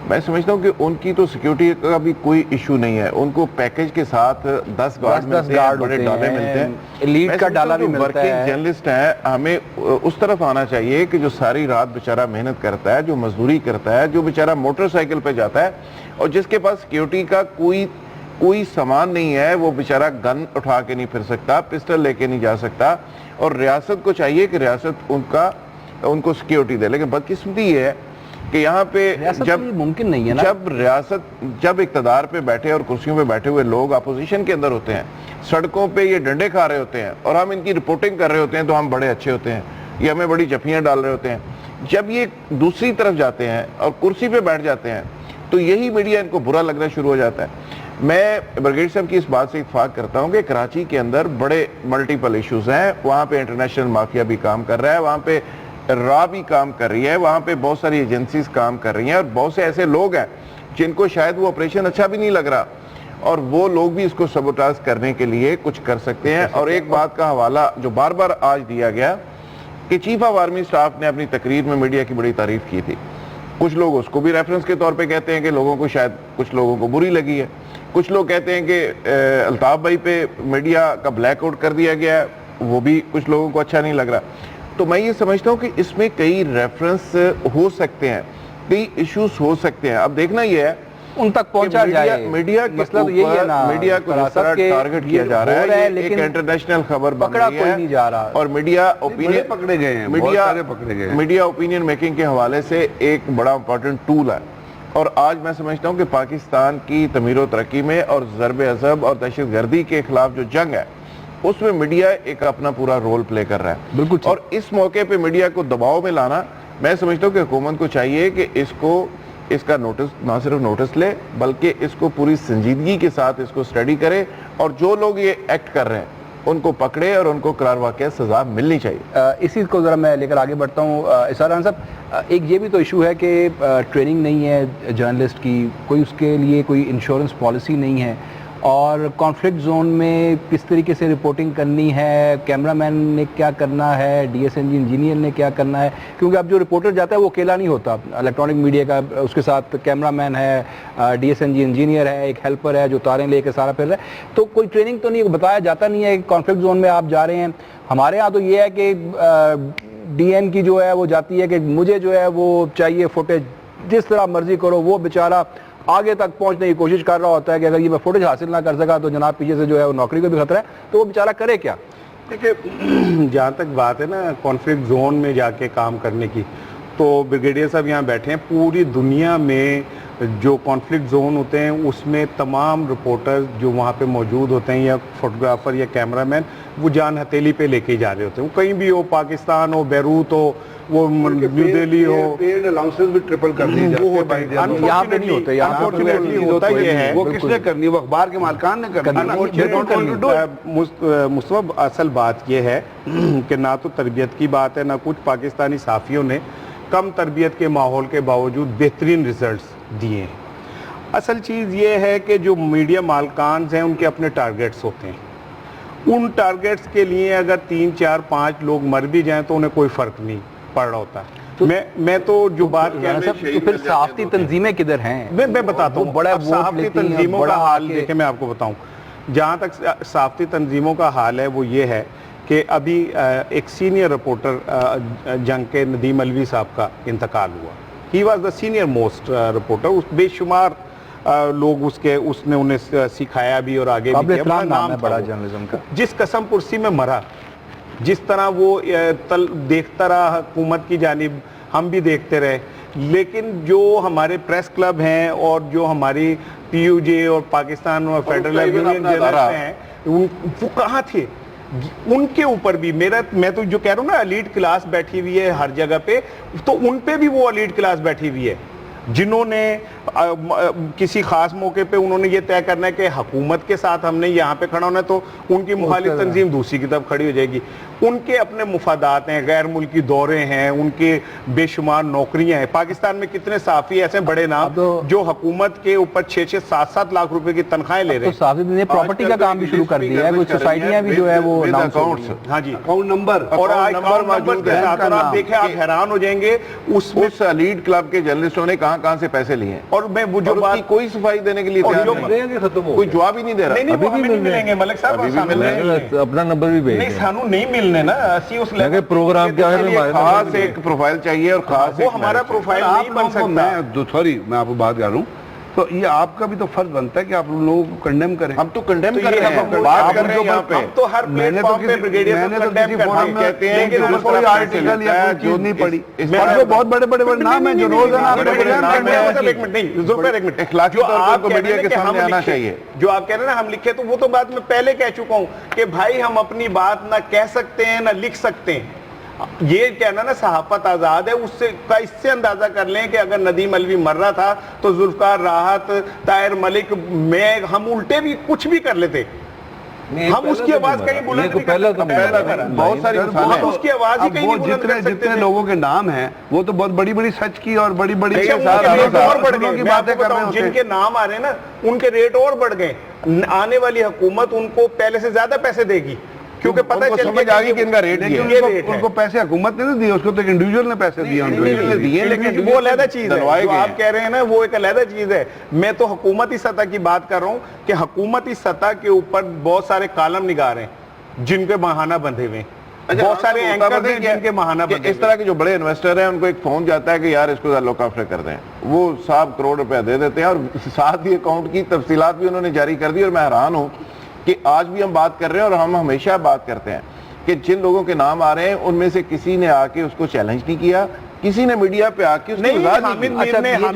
میں سمجھتا ہوں کہ ان کی تو سیکیورٹی کا بھی کوئی ایشو نہیں ہے, ان کو پیکج کے ساتھ 10 گارڈ ملتے ہیں, بڑے ڈالے ملتے ہیں, ایلیٹ کا ڈالا بھی ملتا ہے. ورکنگ جرنلسٹ ہیں, ہمیں اس طرف آنا چاہیے کہ جو ساری رات بیچارہ محنت کرتا ہے, جو مزدوری کرتا ہے, جو بیچارہ موٹر سائیکل پہ جاتا ہے اور جس کے پاس سیکیورٹی کا کوئی سامان نہیں ہے, وہ بیچارہ گن اٹھا کے نہیں پھر سکتا, پسٹل لے کے نہیں جا سکتا, اور ریاست کو چاہیے کہ ریاست ان کو سیکیورٹی دے. لیکن بدقسمتی یہ ہے کہ یہاں پہ جب ممکن نہیں ہے نا, جب اقتدار پہ بیٹھے اور کرسیوں پہ بیٹھے ہوئے لوگ اپوزیشن کے اندر ہوتے ہیں, سڑکوں پہ یہ ڈنڈے کھا رہے ہوتے ہیں اور ہم ان کی رپورٹنگ کر رہے ہوتے ہیں, تو ہم بڑے اچھے ہوتے ہیں, یہ ہمیں بڑی جفیاں ڈال رہے ہوتے ہیں. جب یہ دوسری طرف جاتے ہیں اور کرسی پہ بیٹھ جاتے ہیں تو یہی میڈیا ان کو برا لگنا شروع ہو جاتا ہے. میں برگیڈ صاحب کی اس بات سے اتفاق کرتا ہوں کہ کراچی کے اندر بڑے ملٹیپل ایشوز ہیں, وہاں پہ انٹرنیشنل مافیا بھی کام کر رہا ہے, وہاں پہ را بھی کام کر رہی ہے, وہاں پہ بہت ساری ایجنسیز کام کر رہی ہیں, اور بہت سے ایسے لوگ ہیں جن کو شاید وہ آپریشن اچھا بھی نہیں لگ رہا, اور وہ لوگ بھی اس کو سبوٹاژ کرنے کے لیے کچھ کر سکتے ہیں. اور ایک بات کا حوالہ جو بار بار آج دیا گیا کہ چیف آف آرمی سٹاف نے اپنی تقریر میں میڈیا کی بڑی تعریف کی تھی, کچھ لوگ اس کو بھی ریفرنس کے طور پہ کہتے ہیں کہ لوگوں کو شاید کچھ لوگوں کو بری لگی ہے, کچھ لوگ کہتے ہیں کہ الطاف بھائی پہ میڈیا کا بلیک آؤٹ کر دیا گیا ہے, وہ بھی کچھ لوگوں کو اچھا نہیں لگ رہا. تو میں یہ سمجھتا ہوں کہ اس میں کئی ریفرنس ہو سکتے ہیں, کئی ایشوز ہو سکتے ہیں. اب دیکھنا یہ ہے ان تک پہنچا جائے, میڈیا کے اوپر میڈیا کو جس طرح ٹارگٹ کیا جا رہا ہے, یہ ایک انٹرنیشنل خبر بن رہی ہے, اور میڈیا اوپینین پکڑے گئے ہیں, میڈیا اوپینین میکنگ کے حوالے سے ایک بڑا امپورٹنٹ ٹول ہے. اور آج میں سمجھتا ہوں کہ پاکستان کی تعمیر و ترقی میں اور ضرب عضب اور دہشت گردی کے خلاف جو جنگ ہے اس میں میڈیا ایک اپنا پورا رول پلے کر رہا ہے. بالکل. اور اس موقع پہ میڈیا کو دباؤ میں لانا, میں سمجھتا ہوں کہ حکومت کو چاہیے کہ اس کا نوٹس نہ صرف نوٹس لے بلکہ اس کو پوری سنجیدگی کے ساتھ اس کو اسٹڈی کرے, اور جو لوگ یہ ایکٹ کر رہے ہیں ان کو پکڑے اور ان کو قرار واقعہ سزا ملنی چاہیے. اسی کو ذرا میں لے کر آگے بڑھتا ہوں. اسرار خان صاحب, ایک یہ بھی تو ایشو ہے کہ ٹریننگ نہیں ہے جرنلسٹ کی, کوئی اس کے لیے کوئی انشورنس پالیسی نہیں ہے, اور کانفلکٹ زون میں کس طریقے سے رپورٹنگ کرنی ہے, کیمرہ مین نے کیا کرنا ہے, D S N G engineer نے کیا کرنا ہے, کیونکہ اب جو رپورٹر جاتا ہے وہ اکیلا نہیں ہوتا, الیکٹرانک میڈیا کا اس کے ساتھ کیمرہ مین ہے, D S N G engineer ہے, ایک ہیلپر ہے جو تاریں لے کے سارا پھر رہا ہے. تو کوئی ٹریننگ تو نہیں, بتایا جاتا نہیں ہے کہ کانفلکٹ زون میں آپ جا رہے ہیں. ہمارے ہاں تو یہ ہے کہ ڈی این کی جو ہے وہ جاتی ہے کہ مجھے جو ہے وہ چاہیے فوٹیج, جس طرح مرضی کرو. وہ بیچارہ آگے تک پہنچنے کی کوشش کر رہا ہوتا ہے کہ اگر یہ میں فوٹیج حاصل نہ کر سکا تو جناب پیچھے سے جو ہے وہ نوکری کو بھی خطرہ ہے, تو وہ بیچارہ کرے کیا؟ دیکھیں, جہاں تک بات ہے نا کانفلکٹ زون میں جا کے کام کرنے کی, تو بریگیڈیئر صاحب یہاں بیٹھے ہیں, پوری دنیا میں جو کانفلکٹ زون ہوتے ہیں اس میں تمام رپورٹرز جو وہاں پہ موجود ہوتے ہیں یا فوٹوگرافر یا کیمرہ مین, وہ جان ہتھیلی پہ لے کے جا رہے ہوتے ہیں. وہ کہیں بھی ہو, پاکستان ہو, بیروت ہو, وہ نیو دہلی ہو, پیڈ الاؤنسز بھی ٹرپل کر دیے جاتے ہیں. یہاں پہ نہیں ہوتے, انفارچونیٹلی ہوتا یہ ہے. وہ کس نے کرنی, وہ اخبار کے مالکان نے کرنی. مصطفیٰ, اصل بات یہ ہے کہ نہ تو تربیت کی بات ہے, نہ کچھ. پاکستانی صحافیوں نے کم تربیت کے ماحول کے باوجود بہترین ریزلٹس دیے ہیں. اصل چیز یہ ہے کہ جو میڈیا مالکانز ہیں ان کے اپنے ٹارگیٹس ہوتے ہیں. ان ٹارگیٹس کے لیے اگر 3 4 5 لوگ مر بھی جائیں تو انہیں کوئی فرق نہیں پڑ رہا ہوتا. میں تو جو بات کہہ رہا ہوں, تو پھر صحافتی تنظیمیں کدھر ہیں؟ میں بتاتا ہوں. بڑا صحافتی تنظیموں کا حال دیکھیں, میں آپ کو بتاؤں, جہاں تک صحافتی تنظیموں کا حال ہے وہ یہ ہے کہ ابھی ایک سینئر رپورٹر جنگ کے ندیم علوی صاحب کا انتقال ہوا. He was the senior most reporter. بے شمار لوگ اس نے انہیں سکھایا بھی اور آگے بھی کیا. نام ہے بڑا جرنلزم کا. جس قسم پرسی میں مرا, جس طرح وہ دیکھتا رہا حکومت کی جانب, ہم بھی دیکھتے رہے. لیکن جو ہمارے پریس کلب ہیں اور جو ہماری پی یو جے اور پاکستان اور فیڈرل یونین جرنلسٹ ہیں, وہ کہاں تھے؟ ان کے اوپر بھی میں تو جو کہہ رہا ہوں نا, ایلیٹ کلاس بیٹھی ہوئی ہے ہر جگہ پہ, تو ان پہ بھی وہ ایلیٹ کلاس بیٹھی ہوئی ہے جنہوں نے کسی خاص موقع پہ انہوں نے یہ طے کرنا ہے کہ حکومت کے ساتھ ہم نے یہاں پہ کھڑا ہونا ہے, تو ان کی مخالف تنظیم دوسری کی طرف کھڑی ہو جائے گی. ان کے اپنے مفادات ہیں, غیر ملکی دورے ہیں, ان کے بے شمار نوکریاں ہیں. پاکستان میں کتنے صحافی ایسے بڑے نام جو حکومت کے اوپر 6 7 7 لاکھ روپے کی تنخواہیں لے رہے ہیں. تو صحافی نے پراپرٹی کا کام بھی شروع کر دیا ہے, کچھ سوسائٹیاں بھی جو ہے وہ ہاں جی, اکاؤنٹ نمبر اور نمبر کے ساتھ, اور آپ دیکھیں آپ حیران ہو جائیں گے. اس ایلیٹ کلب کے جرنلسٹوں نے کہاں کہاں سے پیسے لیے ہیں، اور میں وہ جو اور اس کی بات کوئی صفائی دینے کے لیے اور تیار جو نہیں ہے، ختم ہو کوئی جواب ہی نہیں دے رہا. نہیں وہ ہمیں نہیں ملیں گے ملک صاحب، ابھی بھی سانو مل رہے نہیں ہیں. اپنا نمبر بھی بھیج نہیں دیں. سانو نہیں ملنے نا، اسی اس میں کہ پروگرام کے آخر میں ہمارے خاص ایک پروفائل چاہیے اور خاص وہ ہمارا پروفائل نہیں بن سکتا. سوری میں آپ کو بات کر رہا ہوں، تو یہ آپ کا بھی تو فرض بنتا ہے کہ آپ لوگوں کو کنڈیم کریں. ہم تو کنڈیم تو کر یہ رہے ہم ہیں، بات کر رہے ہیں یہاں پہ. ہم تو ہر میں نے پلیٹ تو فارم پہ بریگیڈیئر میں نے کو تو کنڈیم کسی کرتے فورم ہیں، میں کہتے ہیں لیکن کہ اس کوئی طرح آرٹیکل یا کوئی چیز نہیں پڑھی. اس اور جو بہت بڑے بڑے نام ہیں جو روزانہ ایک منٹ اخلاقی جو طور پر آپ کو میڈیا کے سامنے آنا چاہیے. جو آپ کہہ رہے ہیں نا ہم لکھے، تو وہ تو بات میں پہلے کہہ چکا ہوں کہ بھائی ہم اپنی بات نہ کہہ سکتے ہیں نہ لکھ سکتے ہیں. یہ کہنا نا صحافت آزاد ہے، اس سے اندازہ کر لیں کہ اگر ندیم علوی مر رہا تھا تو ذوالفقار راحت، طاہر ملک، ہم الٹے بھی کچھ بھی کر لیتے. ہم اس کی آواز کہیں بلند نہیں کر سکتے. بہت ساری مثالیں ہم اس کی آواز ہی کہیں نہیں بلند کر سکتے. جتنے لوگوں کے نام ہیں وہ تو بہت بڑی بڑی سچ کی اور بڑی بڑی اور بڑھ گئے. میں آپ کو بتاؤں جن کے نام آ رہے ہیں نا ان کے ریٹ اور بڑھ گئے. آنے والی حکومت ان کو پہلے سے زیادہ پیسے دے گی کیونکہ پتہ چل سمجھ آ گئی کہ ان کا ریٹ یہ ہے. ان کو پیسے حکومت نے نہیں دیے، اس کو تو ایک انڈیویجول نے پیسے دیے. لیکن وہ علیحدہ چیز ہے جو آپ کہہ رہے ہیں نا، وہ ایک علیحدہ چیز ہے. میں تو حکومتی سطح کی بات کر رہا ہوں کہ حکومتی سطح کے اوپر بہت سارے کالم نگار ہیں جن کے ماہانہ بندھے ہوئے ہیں، بہت سارے اینکر ہیں جن کے ماہانہ بندھے ہوئے. اس طرح کے جو بڑے انویسٹر ہیں ان کو ایک فون جاتا ہے کہ یار اس کو لوک آفر کر دیں، وہ 7 کروڑ روپے دے دیتے ہیں اور ساتھ ہی اکاؤنٹ کی تفصیلات بھی انہوں نے جاری کر دی. اور میں حیران ہوں کہ آج بھی ہم بات کر رہے ہیں اور ہم ہمیشہ بات کرتے ہیں کہ جن لوگوں کے نام آ رہے ہیں ان میں سے کسی نے آ کے اس کو چیلنج نہیں کیا، کسی نے میڈیا پہ آ کے اس کی وضاحت نہیں کی. حامد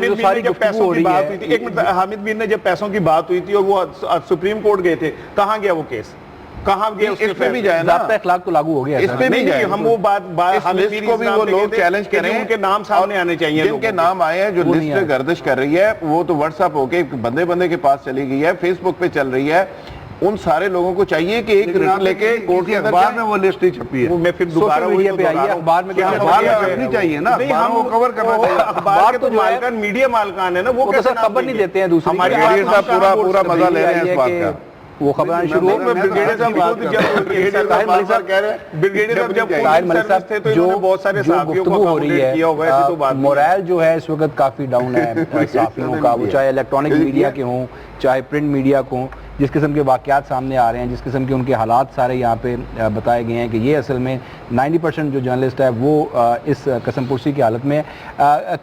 میر نے جب پیسوں کی بات ہوئی تھی، ایک منٹ، حامد میر نے جب پیسوں کی بات ہوئی تھی اور وہ سپریم کورٹ گئے تھے، کہاں گیا وہ کیس؟ کہاں گیا؟ اس پہ بھی جائے نا، ضابطہ اخلاق تو لاگو ہو گیا. اس پہ بھی جائے. ہم وہ بات اس لسٹ کو بھی وہ لوگ چیلنج کریں، ان کے نام سامنے آنے چاہیے. جن کے نام آئے ہیں جو لسٹ پہ گردش کر رہی ہے وہ تو واٹس ایپ ہو کے بندے بندے کے پاس چلی گئی ہے، فیس بک پہ چل رہی ہے. ان سارے لوگوں کو چاہیے کہ ایک ریٹ لے کے کورٹ کے اخبار میں وہ لسٹ نہیں چھپی ہے. میں پھر دوبارہ وہی پہ آئیے، اخبار میں چھپنی چاہیے نا، اخبار کو کور کرنا چاہیے. اخبار کے تو مالکان میڈیا مالکان ہے نا، وہ کیسے خبر نہیں دیتے ہیں دوسری. ہماری پورا مزہ لے رہے ہیں اس بات کا. وہ خبریں شروع ہو بریگیڈیئر صاحب تھے تو انہوں نے بہت سارے صحافیوں کو اکاموڈیٹ کیا ہوگا. ایسی تو بات مورائل جو ہے اس وقت کافی ڈاؤن ہے صحافیوں کا، وہ چاہے الیکٹرانک میڈیا کے ہوں چاہے پرنٹ میڈیا کو ہوں. جس قسم کے واقعات سامنے آ رہے ہیں، جس قسم کے ان کے حالات سارے یہاں پہ بتائے گئے ہیں کہ یہ اصل میں 90% جو جرنلسٹ ہے وہ اس قسم پرسی کی حالت میں.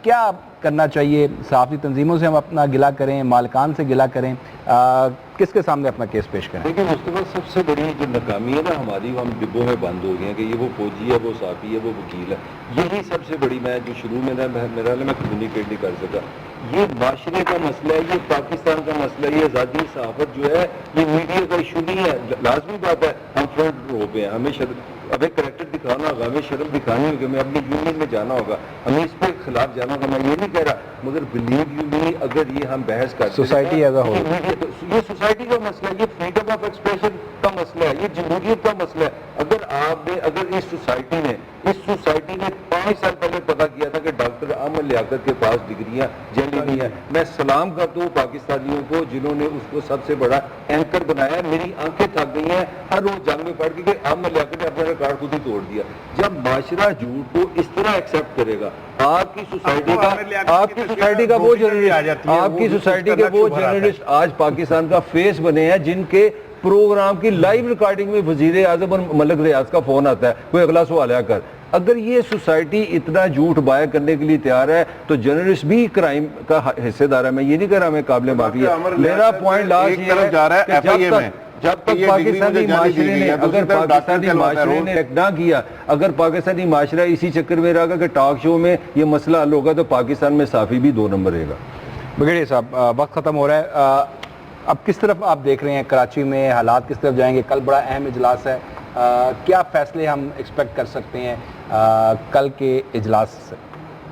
کیا کرنا چاہیے؟ صحافتی تنظیموں سے ہم اپنا گلہ کریں، مالکان سے گلہ کریں، کس کے سامنے اپنا کیس پیش کریں؟ لیکن مصطفیٰ سب سے بڑی جو ناکامی ہے نا ہماری، ہم ڈبوں میں بند ہو گئے ہیں کہ یہ وہ فوجی ہے، وہ صحافی ہے، وہ وکیل ہے. یہی سب سے بڑی، میں جو شروع میں میرا میں کمیونیکیٹ نہیں کر سکا، یہ معاشرے کا مسئلہ ہے، یہ پاکستان کا مسئلہ ہے. یہ آزادی صحافت جو ہے یہ میڈیا کا ایشو نہیں ہے. لازمی بات ہے ہم فرنٹ رو پہ ہیں، ہمیں اب ایک کریکٹر دکھانا ہوگا، ہمیں شرم دکھانی ہوگی، ہمیں اپنی یونین میں جانا ہوگا، ہمیں اس پہ خلاف جانا ہوگا. میں یہ نہیں کہہ رہا، مگر بلیو یو می، اگر یہ ہم بحث کرتے سوسائٹی ایز اے ہول، یہ سوسائٹی کا مسئلہ ہے، یہ فریڈم آف ایکسپریشن کا مسئلہ ہے، یہ جمہوریت کا مسئلہ ہے. اگر اس سوسائٹی نے 5 سال پہلے پتا کیا تھا کہ ڈاکٹر احمد لیاقت کے پاس ڈگریاں جعلی ہیں، میں سلام کرتا ہوں پاکستانیوں کو جنہوں نے اس کو سب سے بڑا اینکر بنایا. میری آنکھیں تھک گئی ہیں ہر روز جنگ میں پڑھ کے کہ احمد لیاقت نے اپنا ریکارڈ خود ہی توڑ دیا. جب معاشرہ جھوٹ کو اس طرح ایکسیپٹ کرے گا، آپ کی سوسائٹی کا وہ جرنلسٹ آج پاکستان کا فیس بنے ہیں جن کے پروگرام کی لائیو ریکارڈنگ میں وزیر اعظم اور ملک ریاض کا فون آتا ہے، کوئی اگلا سوال کر. اگر یہ سوسائٹی اتنا جھوٹ بایا کرنے کے لیے تیار ہے تو جرنلسٹ بھی کرائم کا حصے دار ہے. میں یہ نہیں کہہ رہا میں قابل معافی ہے. میرا پوائنٹ لاسٹ یہ ہے جب تک پاکستانی معاشرے نے نہ کیا، اگر پاکستانی معاشرہ اسی چکر میں رہا گا کہ ٹاک شو میں یہ مسئلہ حل ہوگا تو پاکستان میں صحافی بھی 2 نمبر رہے گا. بریگیڈیئر صاحب وقت ختم ہو رہا ہے، اب کس طرف آپ دیکھ رہے ہیں کراچی میں حالات کس طرف جائیں گے؟ کل بڑا اہم اجلاس ہے، کیا فیصلے ہم ایکسپیکٹ کر سکتے ہیں کل کے اجلاس سے؟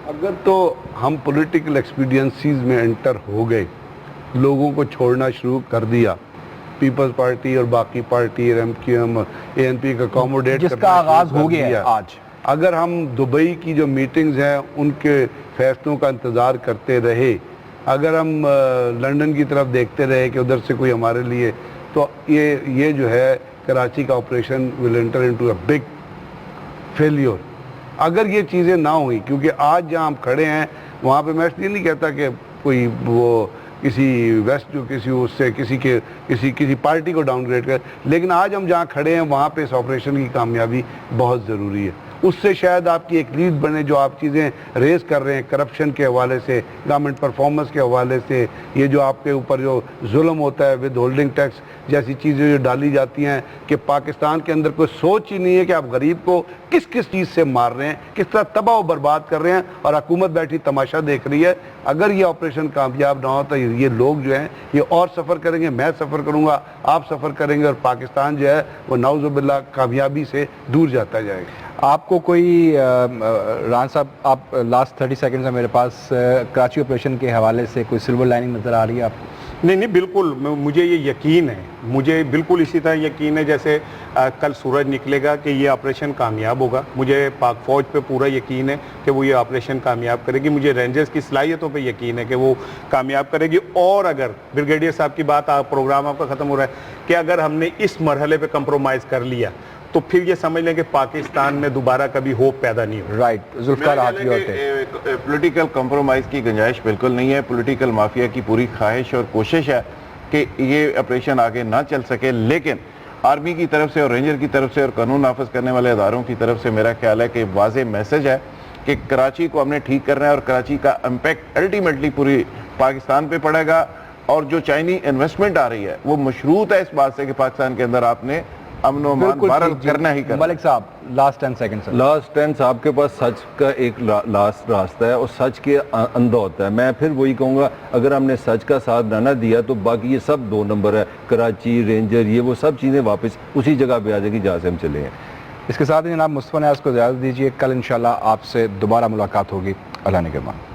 اگر تو ہم پولیٹیکل ایکسپیڈینسیز میں انٹر ہو گئے، لوگوں کو چھوڑنا شروع کر دیا، پیپلز پارٹی اور باقی پارٹی ایم کیو ایم اے این پی کا اکاموڈیٹ جس کا آغاز ہو گیا ہے آج، اگر ہم دبئی کی جو میٹنگز ہیں ان کے فیصلوں کا انتظار کرتے رہے، اگر ہم لنڈن کی طرف دیکھتے رہے کہ ادھر سے کوئی ہمارے لیے، تو یہ جو ہے کراچی کا operation will enter into a big failure. اگر یہ چیزیں نہ ہوئی، کیونکہ آج جہاں ہم کھڑے ہیں وہاں پہ میں اس لیے نہیں کہتا کہ کوئی وہ کسی ویسٹ جو کسی اس سے کسی پارٹی کو ڈاؤن گریڈ کر، لیکن آج ہم جہاں کھڑے ہیں وہاں پہ اس آپریشن کی کامیابی بہت ضروری ہے. اس سے شاید آپ کی ایک لیڈ بنے جو آپ چیزیں ریز کر رہے ہیں کرپشن کے حوالے سے، گورنمنٹ پرفارمنس کے حوالے سے، یہ جو آپ کے اوپر جو ظلم ہوتا ہے ود ہولڈنگ ٹیکس جیسی چیزیں جو ڈالی جاتی ہیں کہ پاکستان کے اندر کوئی سوچ ہی نہیں ہے کہ آپ غریب کو کس کس چیز سے مار رہے ہیں، کس طرح تباہ و برباد کر رہے ہیں، اور حکومت بیٹھی تماشا دیکھ رہی ہے. اگر یہ آپریشن کامیاب نہ ہو تو یہ لوگ جو ہیں یہ اور سفر کریں گے، میں سفر کروں گا، آپ سفر کریں گے، اور پاکستان جو ہے وہ نعوذ باللہ کامیابی سے دور جاتا جائے گا. آپ کو کوئی ران صاحب، آپ لاسٹ 30 سیکنڈز ہے میرے پاس، کراچی آپریشن کے حوالے سے کوئی سلور لائننگ نظر آ رہی ہے آپ کو؟ نہیں بالکل، مجھے یہ یقین ہے، مجھے بالکل اسی طرح یقین ہے جیسے کل سورج نکلے گا کہ یہ آپریشن کامیاب ہوگا. مجھے پاک فوج پہ پورا یقین ہے کہ وہ یہ آپریشن کامیاب کرے گی. مجھے رینجرز کی صلاحیتوں پہ یقین ہے کہ وہ کامیاب کرے گی. اور اگر بریگیڈیئر صاحب کی بات، پروگرام آپ کا ختم ہو رہا ہے، کہ اگر ہم نے اس مرحلے پہ کمپرومائز کر لیا تو پھر یہ سمجھ لیں کہ پاکستان میں دوبارہ کبھی ہوپ پیدا نہیں ہو. رائٹ، ذوالفقار آپ یہ ہوتے ہیں. پولیٹیکل کمپرومائز کی گنجائش بالکل نہیں ہے. پولیٹیکل مافیا کی پوری خواہش اور کوشش ہے کہ یہ آپریشن آگے نہ چل سکے، لیکن آرمی کی طرف سے اور رینجر کی طرف سے اور قانون نافذ کرنے والے اداروں کی طرف سے میرا خیال ہے کہ واضح میسج ہے کہ کراچی کو ہم نے ٹھیک کرنا ہے، اور کراچی کا امپیکٹ الٹیمیٹلی پوری پاکستان پہ پڑے گا. اور جو چائنی انویسٹمنٹ آ رہی ہے وہ مشروط ہے اس بات سے کہ پاکستان کے اندر آپ نے امن و امان بحرحال کرنا ہی کرنا. ملک صاحب لاسٹ 10 سیکنڈ. لاسٹ 10 آپ کے پاس سچ کا ایک لاسٹ راستہ ہے، اور سچ کے اندھا ہوتا ہے. میں پھر وہی کہوں گا، اگر ہم نے سچ کا ساتھ نہ دیا تو باقی یہ سب 2 نمبر ہے. کراچی، رینجر، یہ وہ سب چیزیں واپس اسی جگہ پہ آ جائے گی جہاں سے ہم چلے ہیں. اس کے ساتھ ہی جناب مصطفیٰ نیاز کو اجازت دیجیے، کل انشاءاللہ آپ سے دوبارہ ملاقات ہوگی. اللہ نگہبان.